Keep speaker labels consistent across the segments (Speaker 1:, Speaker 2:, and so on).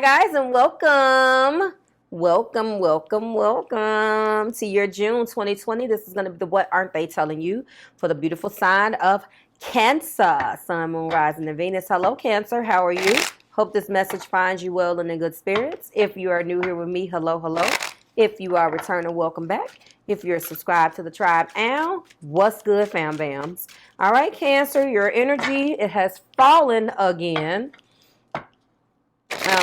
Speaker 1: Hi guys, and welcome to your June 2020. This is going to be the What Aren't They Telling You for the beautiful sign of Cancer, Sun, Moon, Rising, and Venus. Hello Cancer, how are you? Hope this message finds you well and in good spirits. If you are new here with me, hello. If you are returning, welcome back. If you're subscribed to the tribe, what's good, fam bams? All right, Cancer, your energy, it has fallen again.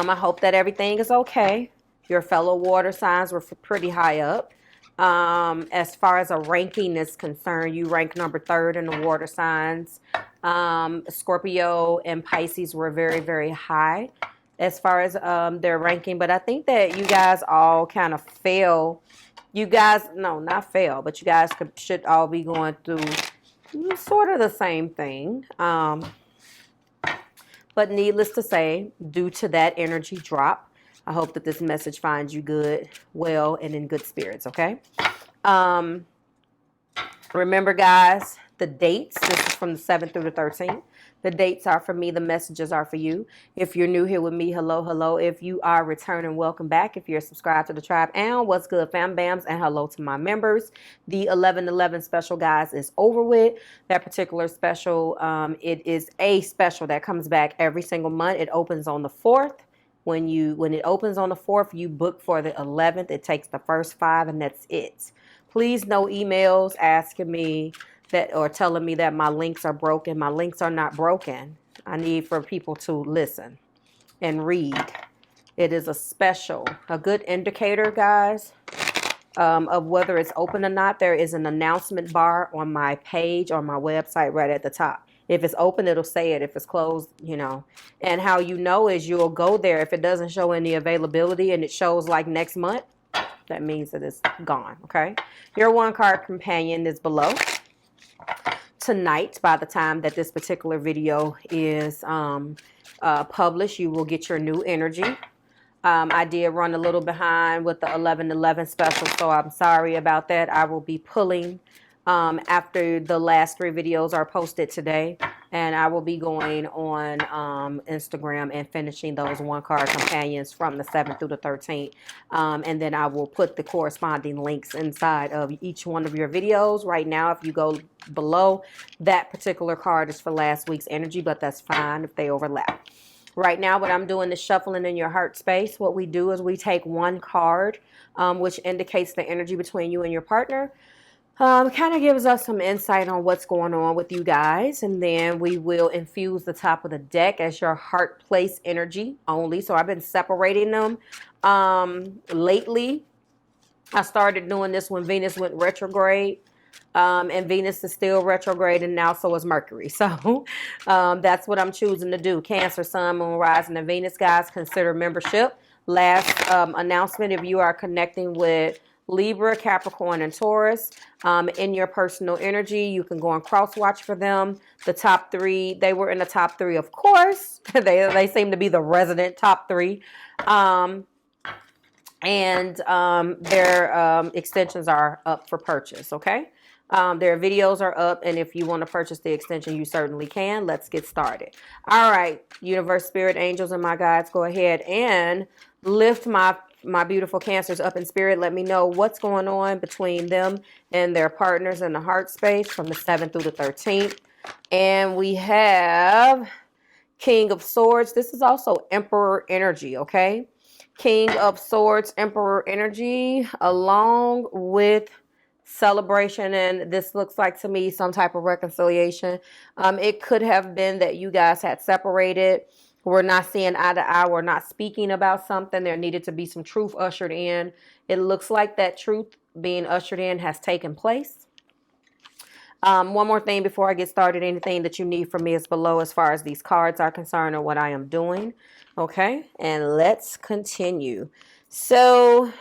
Speaker 1: I hope that everything is okay. Your fellow water signs were pretty high up. As far as a ranking is concerned, you rank number 3rd in the water signs. Scorpio and Pisces were very, very high as far as their ranking. But I think that you guys all kind of fail. You guys, no, not fail, but you guys should all be going through sort of the same thing. But needless to say, due to that energy drop, I hope that this message finds you good, well, and in good spirits, okay? Remember, guys, the dates. This is from the 7th through the 13th. The dates are for me. The messages are for you. If you're new here with me, hello. If you are returning, welcome back. If you're subscribed to the tribe, and what's good, fam bams, and hello to my members. The 11/11 special, guys, is over with. That particular special, it is a special that comes back every single month. It opens on the 4th. When it opens on the 4th, you book for the 11th. It takes the first 5, and that's it. Please, no emails asking me that or telling me that my links are broken. My links are not broken. I need for people to listen and read. It is a special, a good indicator, guys, of whether it's open or not. There is an announcement bar on my page, on my website, right at the top. If it's open, it'll say it. If it's closed, you know. And how you know is you'll go there. If it doesn't show any availability and it shows like next month, that means that it's gone, okay? Your 1-card companion is below. Tonight, by the time that this particular video is published, you will get your new energy. I did run a little behind with the 11/11 special, so I'm sorry about that. I will be pulling after the last 3 videos are posted today, and I will be going on Instagram and finishing those 1-card companions from the 7th through the 13th, and then I will put the corresponding links inside of each one of your videos. Right now, if you go below, that particular card is for last week's energy, but that's fine if they overlap. Right now, what I'm doing is shuffling in your heart space. What we do is we take 1 card, which indicates the energy between you and your partner. Kind of gives us some insight on what's going on with you guys, and then we will infuse the top of the deck as your heart place energy only. So I've been separating them lately. I started doing this when Venus went retrograde, and Venus is still retrograde, and now so is Mercury. So that's what I'm choosing to do. Cancer, Sun, Moon, Rising, and Venus, guys, consider membership. Last announcement, if you are connecting with Libra, Capricorn, and Taurus, in your personal energy, you can go and cross watch for them. The top 3, they were in the top 3, of course. they seem to be the resident top 3. Their extensions are up for purchase, okay? Their videos are up, and if you want to purchase the extension, you certainly can. Let's get started. All right, universe, spirit, angels, and my guides, go ahead and lift my beautiful Cancers up in spirit. Let me know what's going on between them and their partners in the heart space from the 7th through the 13th. And we have King of Swords. This is also Emperor energy, okay? King of Swords, Emperor energy, along with celebration, and this looks like to me some type of reconciliation. It could have been that you guys had separated. We're not seeing eye to eye. We're not speaking about something. There needed to be some truth ushered in. It looks like that truth being ushered in has taken place. One more thing before I get started. Anything that you need from me is below as far as these cards are concerned or what I am doing. Okay, and let's continue. So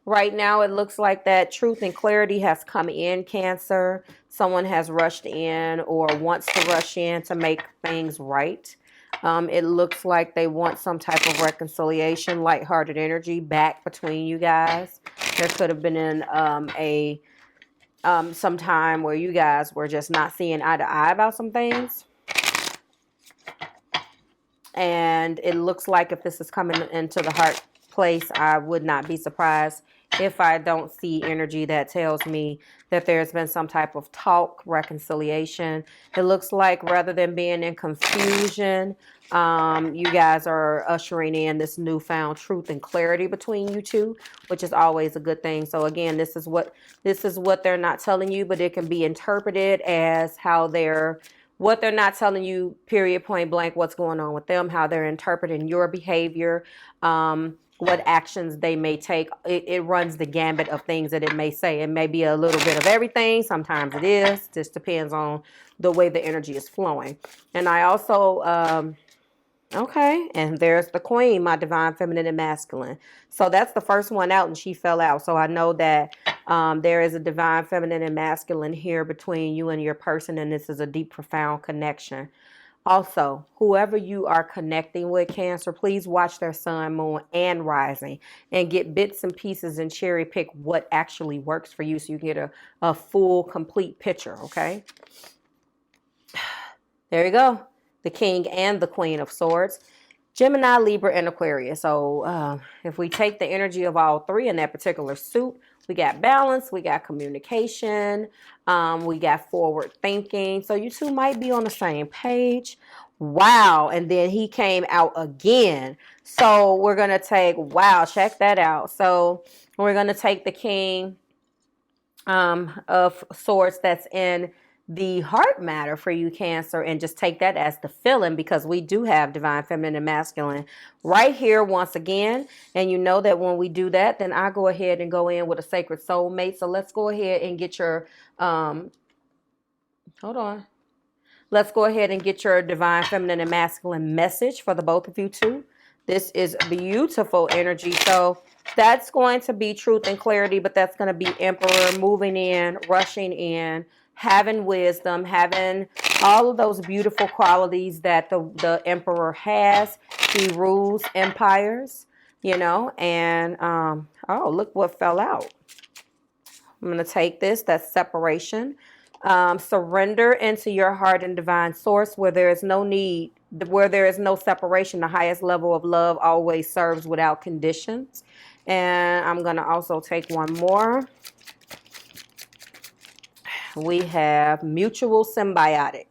Speaker 1: right now it looks like that truth and clarity has come in, Cancer. Someone has rushed in or wants to rush in to make things right. It looks like they want some type of reconciliation, lighthearted energy back between you guys. There could have been some time where you guys were just not seeing eye to eye about some things. And it looks like if this is coming into the heart place, I would not be surprised if I don't see energy that tells me that there's been some type of talk, reconciliation. It looks like rather than being in confusion, you guys are ushering in this newfound truth and clarity between you two, which is always a good thing. So again, this is what they're not telling you, but it can be interpreted as how what they're not telling you, period, point blank, what's going on with them, how they're interpreting your behavior, what actions they may take. It runs the gambit of things that it may say. It may be a little bit of everything. Sometimes it is. Just depends on the way the energy is flowing. And I also, okay, and there's the Queen, my divine feminine and masculine. So that's the first one out, and she fell out. So I know that there is a divine feminine and masculine here between you and your person, and this is a deep, profound connection. Also, whoever you are connecting with, Cancer, please watch their sun, moon, and rising and get bits and pieces and cherry pick what actually works for you so you get a full, complete picture, okay? There you go. The King and the Queen of Swords. Gemini, Libra, and Aquarius. So if we take the energy of all three in that particular suit, we got balance, we got communication, we got forward thinking. So you two might be on the same page. Wow. And then he came out again. So we're going to take, wow, check that out. So we're going to take the King of Swords that's in the heart matter for you, Cancer, and just take that as the feeling, because we do have divine feminine and masculine right here once again. And you know that when we do that, then I go ahead and go in with a sacred soulmate. So let's go ahead and get your hold on. Let's go ahead and get your divine feminine and masculine message for the both of you too. This is beautiful energy. So that's going to be truth and clarity, but that's going to be Emperor moving in, rushing in, having wisdom, having all of those beautiful qualities that the Emperor has. He rules empires, you know, and oh, look what fell out. I'm going to take this. That's separation. Surrender into your heart and divine source where there is no need, where there is no separation. The highest level of love always serves without conditions. And I'm going to also take one more. We have mutual symbiotic.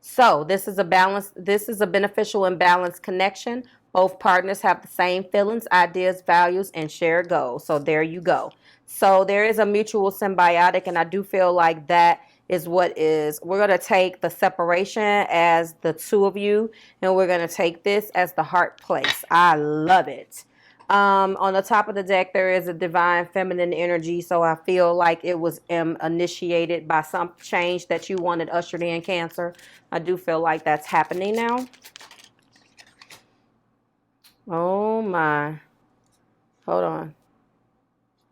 Speaker 1: So this is a balance. This is a beneficial and balanced connection. Both partners have the same feelings, ideas, values, and shared goals. So there you go. So there is a mutual symbiotic, and I do feel like that is what is. We're going to take the separation as the two of you, and we're going to take this as the heart place. I love it. On the top of the deck, there is a divine feminine energy. So I feel like it was initiated by some change that you wanted ushered in, Cancer. I do feel like that's happening now. Oh my. Hold on.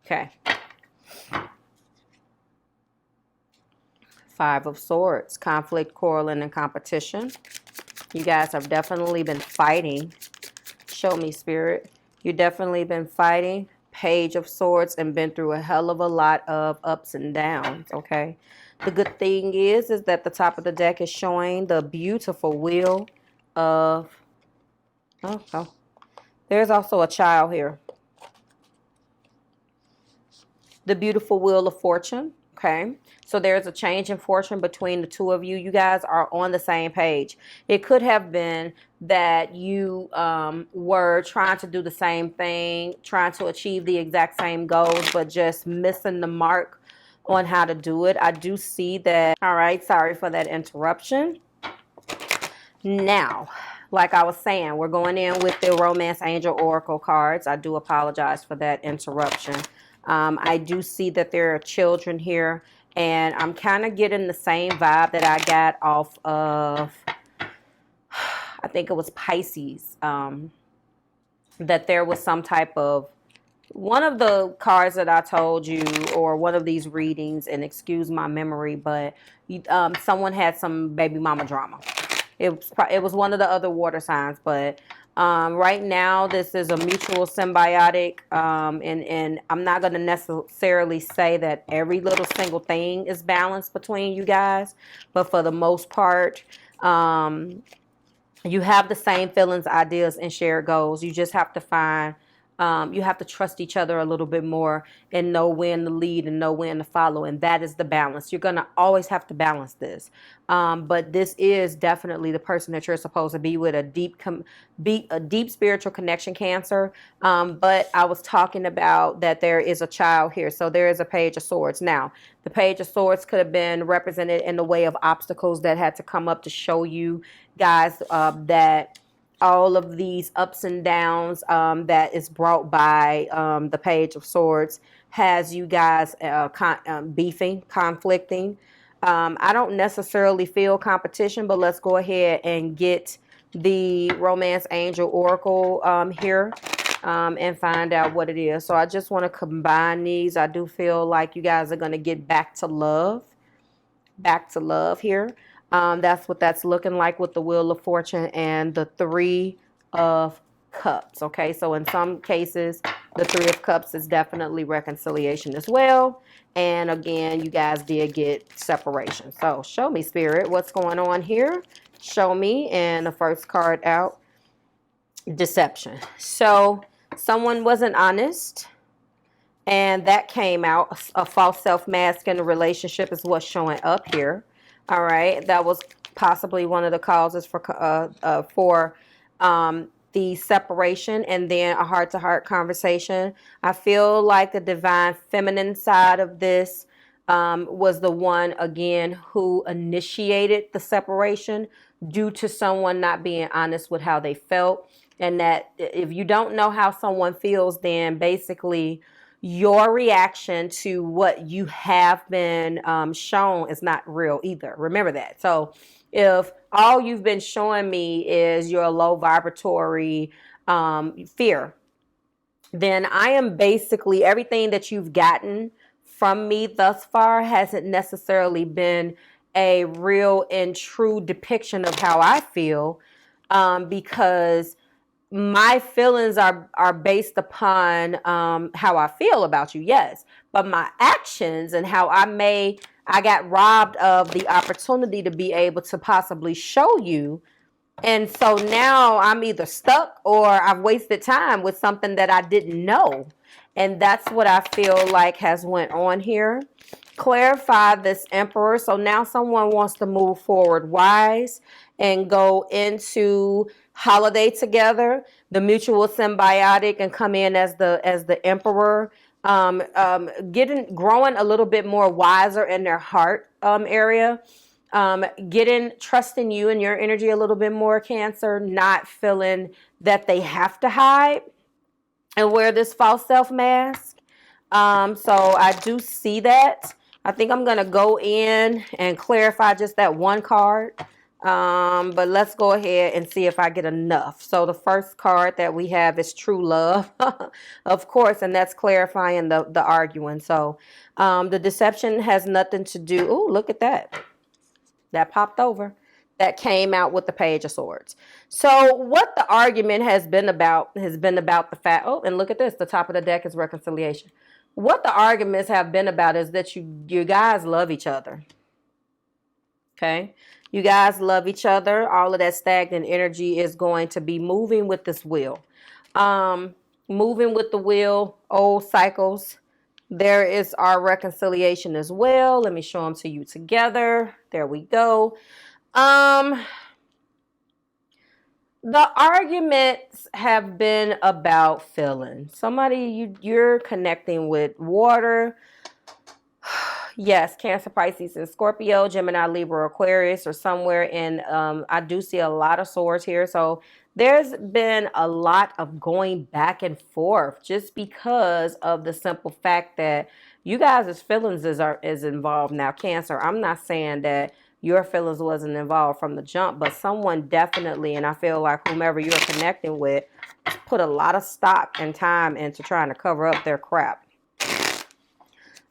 Speaker 1: Okay. Five of Swords, conflict, quarreling, and competition. You guys have definitely been fighting. Show me, Spirit. You've definitely been fighting. Page of Swords, and been through a hell of a lot of ups and downs, okay? The good thing is that the top of the deck is showing the beautiful wheel of... Oh. There's also a child here. The beautiful wheel of fortune, okay? So there's a change in fortune between the two of you. You guys are on the same page. It could have been that you were trying to do the same thing, trying to achieve the exact same goals, but just missing the mark on how to do it. I do see that. All right, sorry for that interruption. Now, like I was saying, we're going in with the Romance Angel Oracle cards. I do apologize for that interruption. I do see that there are children here, and I'm kind of getting the same vibe that I got off of, I think it was Pisces, that there was some type of, one of the cards that I told you, or one of these readings, and excuse my memory, but someone had some baby mama drama. It was one of the other water signs, but right now this is a mutual symbiotic, and I'm not going to necessarily say that every little single thing is balanced between you guys, but for the most part, You have the same feelings, ideas, and shared goals. You just have to find, you have to trust each other a little bit more and know when to lead and know when to follow. And that is the balance. You're going to always have to balance this. But this is definitely the person that you're supposed to be with, a deep spiritual connection, Cancer. But I was talking about that there is a child here. So there is a Page of Swords. Now, the Page of Swords could have been represented in the way of obstacles that had to come up to show you guys that all of these ups and downs that is brought by the Page of Swords has you guys beefing, conflicting. I don't necessarily feel competition, but let's go ahead and get the Romance Angel Oracle here and find out what it is. So I just want to combine these. I do feel like you guys are going to get back to love here. That's what that's looking like with the Wheel of Fortune and the Three of Cups. Okay, so in some cases, the Three of Cups is definitely reconciliation as well. And again, you guys did get separation. So show me, Spirit, what's going on here. Show me. And the first card out, deception. So someone wasn't honest. And that came out. A false self-mask in a relationship is what's showing up here. All right. That was possibly one of the causes for the separation, and then a heart-to-heart conversation. I feel like the divine feminine side of this was the one, again, who initiated the separation due to someone not being honest with how they felt. And that if you don't know how someone feels, then basically your reaction to what you have been shown is not real either. Remember that. So if all you've been showing me is your low vibratory fear, then I am basically, everything that you've gotten from me thus far hasn't necessarily been a real and true depiction of how I feel, because my feelings are based upon how I feel about you, yes. But my actions and how I got robbed of the opportunity to be able to possibly show you. And so now I'm either stuck or I've wasted time with something that I didn't know. And that's what I feel like has went on here. Clarify this Emperor. So now someone wants to move forward wise and go into holiday together, the mutual symbiotic, and come in as the Emperor, growing a little bit more wiser in their heart area, trusting you and your energy a little bit more, Cancer, not feeling that they have to hide and wear this false self mask. So I do see that. I think I'm going to go in and clarify just that one card. But let's go ahead and see if I get enough. So the first card that we have is true love, of course, and that's clarifying the arguing. So the deception has nothing to do. Oh, look at that. That popped over. That came out with the Page of Swords. So what the argument has been about the fact, oh, and look at this, the top of the deck is reconciliation. What the arguments have been about is that you guys love each other. Okay? You guys love each other. All of that stagnant energy is going to be moving with this wheel. Moving with the wheel, old cycles. There is our reconciliation as well. Let me show them to you together. There we go. The arguments have been about feelings. Somebody you're connecting with water. Yes, Cancer, Pisces, and Scorpio, Gemini, Libra, Aquarius, or somewhere in, I do see a lot of swords here. So there's been a lot of going back and forth just because of the simple fact that you guys' feelings is involved now, Cancer. I'm not saying that your feelings wasn't involved from the jump, but someone definitely, and I feel like whomever you're connecting with, put a lot of stock and time into trying to cover up their crap.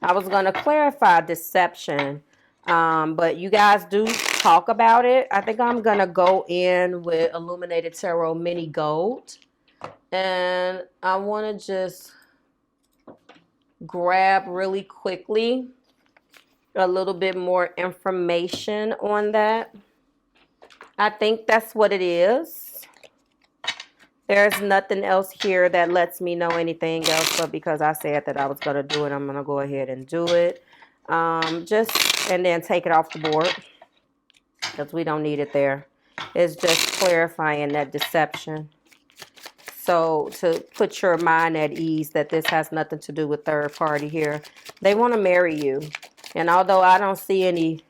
Speaker 1: I was going to clarify deception, but you guys do talk about it. I think I'm going to go in with Illuminated Tarot Mini Gold. And I want to just grab really quickly a little bit more information on that. I think that's what it is. There's nothing else here that lets me know anything else, but because I said that I was going to do it, I'm going to go ahead and do it. And then take it off the board because we don't need it there. It's just clarifying that deception. So to put your mind at ease that this has nothing to do with third party here. They want to marry you. And although I don't see any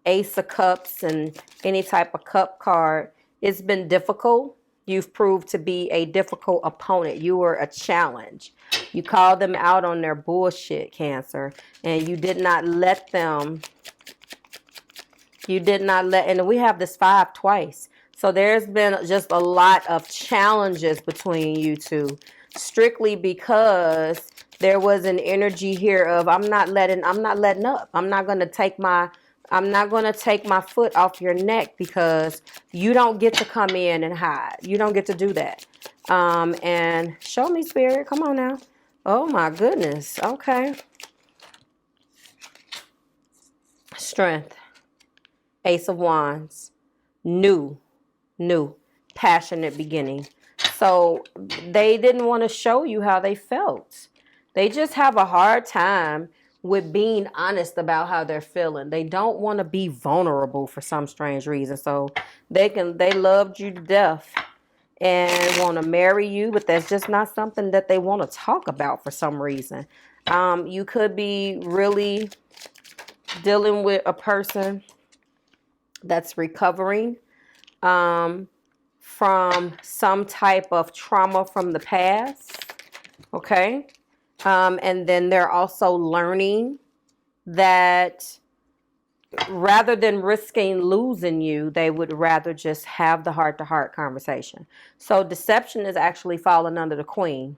Speaker 1: Ace of Cups and any type of cup card, it's been difficult. You've proved to be a difficult opponent. You were a challenge. You called them out on their bullshit, Cancer. And you did not let them. And we have this 5 twice. So there's been just a lot of challenges between you two. Strictly because there was an energy here of I'm not letting up. I'm not going to take my foot off your neck because you don't get to come in and hide. You don't get to do that. And show me, Spirit. Come on now. Oh, my goodness. Okay. Strength. Ace of Wands. New, passionate beginning. So they didn't want to show you how they felt. They just have a hard time with being honest about how they're feeling. They don't want to be vulnerable for some strange reason. So they loved you to death and want to marry you, but that's just not something that they want to talk about for some reason. You could be really dealing with a person that's recovering from some type of trauma from the past. Okay. And then they're also learning that rather than risking losing you, they would rather just have the heart-to-heart conversation. So deception is actually falling under the Queen.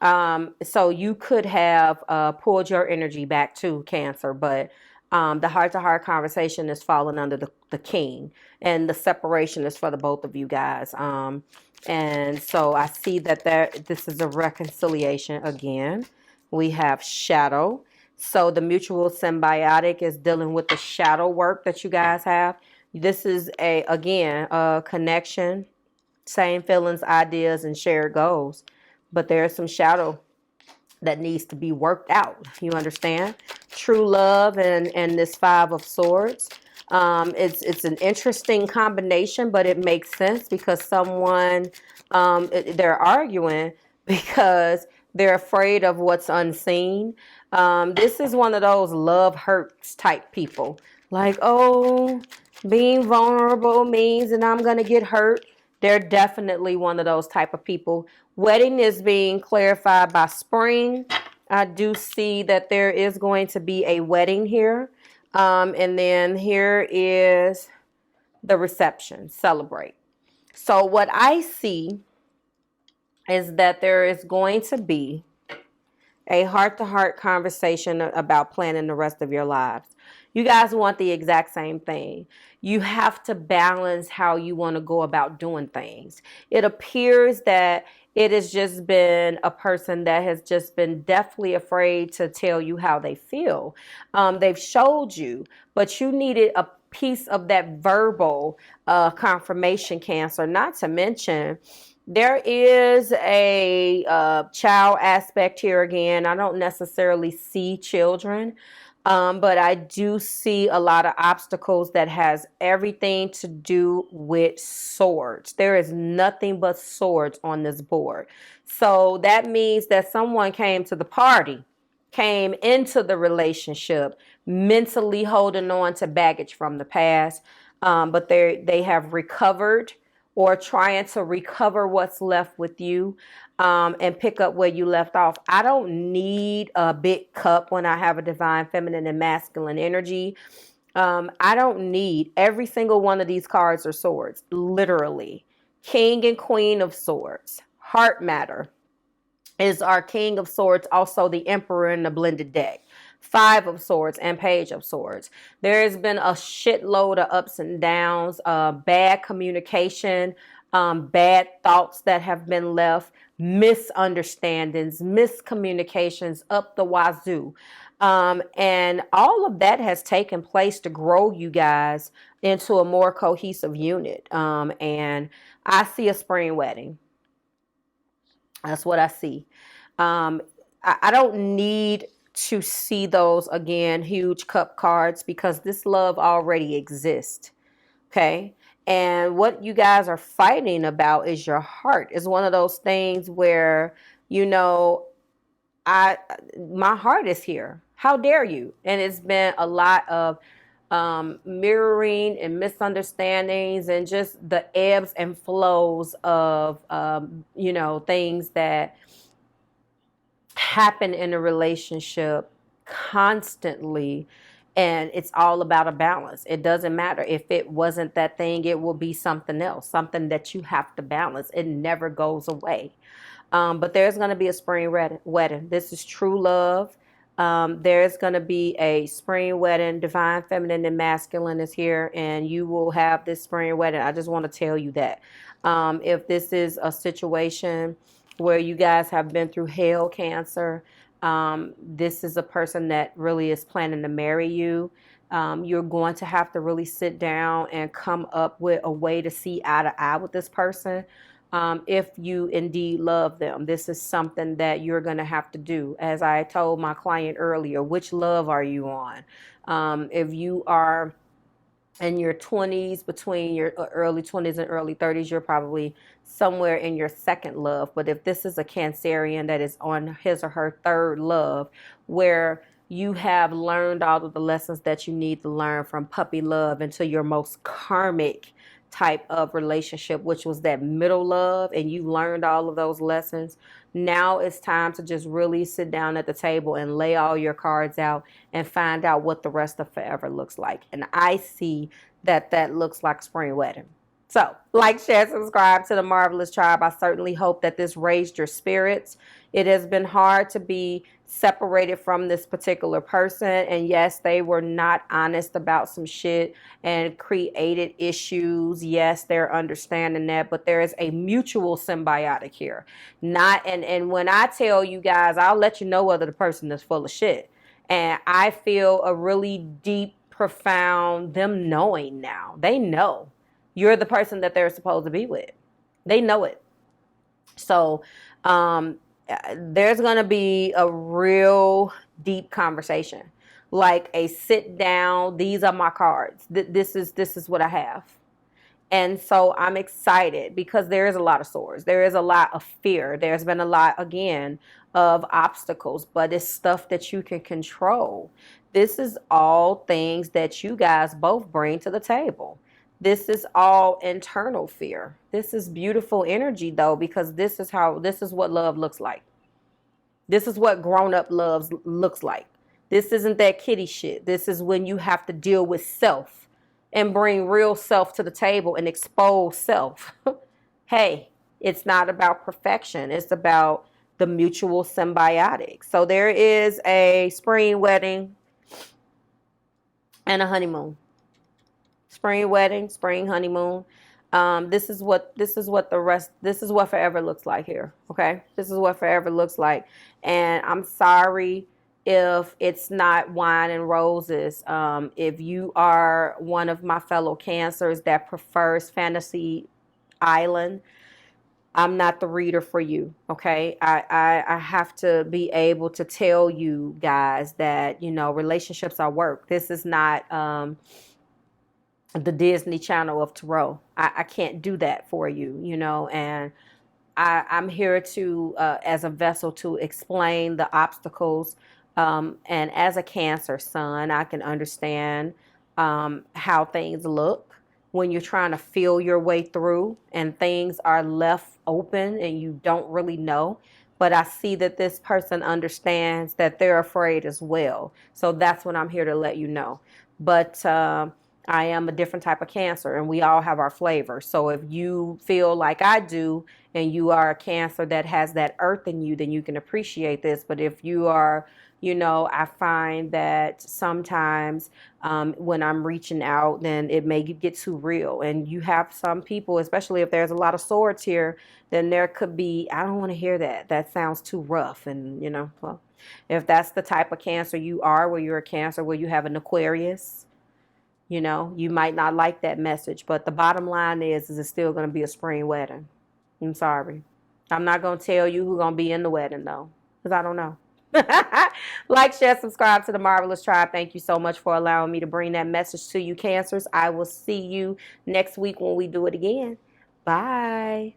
Speaker 1: So you could have pulled your energy back to Cancer, but the heart-to-heart conversation is falling under the King, and the separation is for the both of you guys. And so I see that this is a reconciliation again. We have shadow. So the mutual symbiotic is dealing with the shadow work that you guys have. This is a connection, same feelings, ideas, and shared goals. But there's some shadow that needs to be worked out. You understand? True love and this 5 of Swords. It's an interesting combination, but it makes sense because they're arguing because they're afraid of what's unseen. This is one of those love hurts type people. Like, oh, being vulnerable means that I'm going to get hurt. They're definitely one of those type of people. Wedding is being clarified by spring. I do see that there is going to be a wedding here. And then here is the reception, celebrate. So what I see is that there is going to be a heart-to-heart conversation about planning the rest of your lives. You guys want the exact same thing. You have to balance how you want to go about doing things. It appears that it has just been a person that has just been deathly afraid to tell you how they feel. They've showed you, but you needed a piece of that verbal confirmation, Cancer. Not to mention, there is a child aspect here again. I don't necessarily see children, but I do see a lot of obstacles that has everything to do with swords. There is nothing but swords on this board. So that means that someone came to the party, came into the relationship, mentally holding on to baggage from the past, but they have recovered or trying to recover what's left with you and pick up where you left off. I don't need a big cup when I have a divine feminine and masculine energy. I don't need every single one of these cards are swords, literally. King and Queen of Swords. Heart matter is our King of Swords, also the Emperor in the blended deck. 5 of Swords and Page of Swords. There has been a shitload of ups and downs, bad communication, bad thoughts that have been left, misunderstandings, miscommunications up the wazoo. And all of that has taken place to grow you guys into a more cohesive unit. And I see a spring wedding. That's what I see. I don't need to see those again, huge cup cards, because this love already exists. Okay. And what you guys are fighting about is your heart. Is one of those things where, you know, my heart is here. How dare you? And it's been a lot of mirroring and misunderstandings and just the ebbs and flows of, you know, things that happen in a relationship constantly. And it's all about a balance. It doesn't matter if it wasn't that thing, it will be something else, something that you have to balance. It never goes away. But there's going to be a spring wedding. This is true love. There's going to be a spring wedding. Divine feminine and masculine is here, and you will have this spring wedding. I just want to tell you that. If this is a situation where you guys have been through hell, Cancer, this is a person that really is planning to marry you. You're going to have to really sit down and come up with a way to see eye to eye with this person. If you indeed love them, this is something that you're going to have to do. As I told my client earlier, which love are you on? If you are in your 20s, between your early 20s and early 30s, you're probably somewhere in your second love. But if this is a Cancerian that is on his or her third love, where you have learned all of the lessons that you need to learn from puppy love into your most karmic type of relationship, which was that middle love, and you learned all of those lessons. Now it's time to just really sit down at the table and lay all your cards out and find out what the rest of forever looks like. And I see that that looks like spring wedding. So, like, share, subscribe to the Marvelous Tribe. I certainly hope that this raised your spirits. It has been hard to be separated from this particular person. And yes, they were not honest about some shit and created issues. Yes, they're understanding that, but there is a mutual symbiotic here. And when I tell you guys, I'll let you know whether the person is full of shit. And I feel a really deep, profound, them knowing now. They know you're the person that they're supposed to be with. They know it. So, there's going to be a real deep conversation, like a sit down. These are my cards. This is what I have. And so I'm excited because there is a lot of swords. There is a lot of fear. There's been a lot, again, of obstacles, but it's stuff that you can control. This is all things that you guys both bring to the table. This is all internal fear. This is beautiful energy, though, because this is what love looks like. This is what grown-up love looks like. This isn't that kitty shit. This is when you have to deal with self and bring real self to the table and expose self. Hey, it's not about perfection. It's about the mutual symbiotic. So there is a spring wedding and a honeymoon. Spring wedding, spring honeymoon. This is what forever looks like here. Okay. This is what forever looks like. And I'm sorry if it's not wine and roses. If you are one of my fellow Cancers that prefers Fantasy Island, I'm not the reader for you. Okay. I have to be able to tell you guys that, you know, relationships are work. This is not, the Disney Channel of Tarot. I can't do that for you, you know, and I'm here to, as a vessel to explain the obstacles. And as a Cancer sun, I can understand how things look when you're trying to feel your way through and things are left open and you don't really know. But I see that this person understands that they're afraid as well. So that's what I'm here to let you know. But I am a different type of Cancer, and we all have our flavor. So if you feel like I do and you are a Cancer that has that earth in you, then you can appreciate this. But if you are, you know, I find that sometimes when I'm reaching out, then it may get too real. And you have some people, especially if there's a lot of swords here, then there could be, I don't want to hear that. That sounds too rough. And, you know, well, if that's the type of Cancer you are, where you're a Cancer, where you have an Aquarius, you know, you might not like that message, but the bottom line is it's still going to be a spring wedding. I'm sorry. I'm not going to tell you who's going to be in the wedding, though, because I don't know. Like, share, subscribe to the Marvelous Tribe. Thank you so much for allowing me to bring that message to you, Cancers. I will see you next week when we do it again. Bye.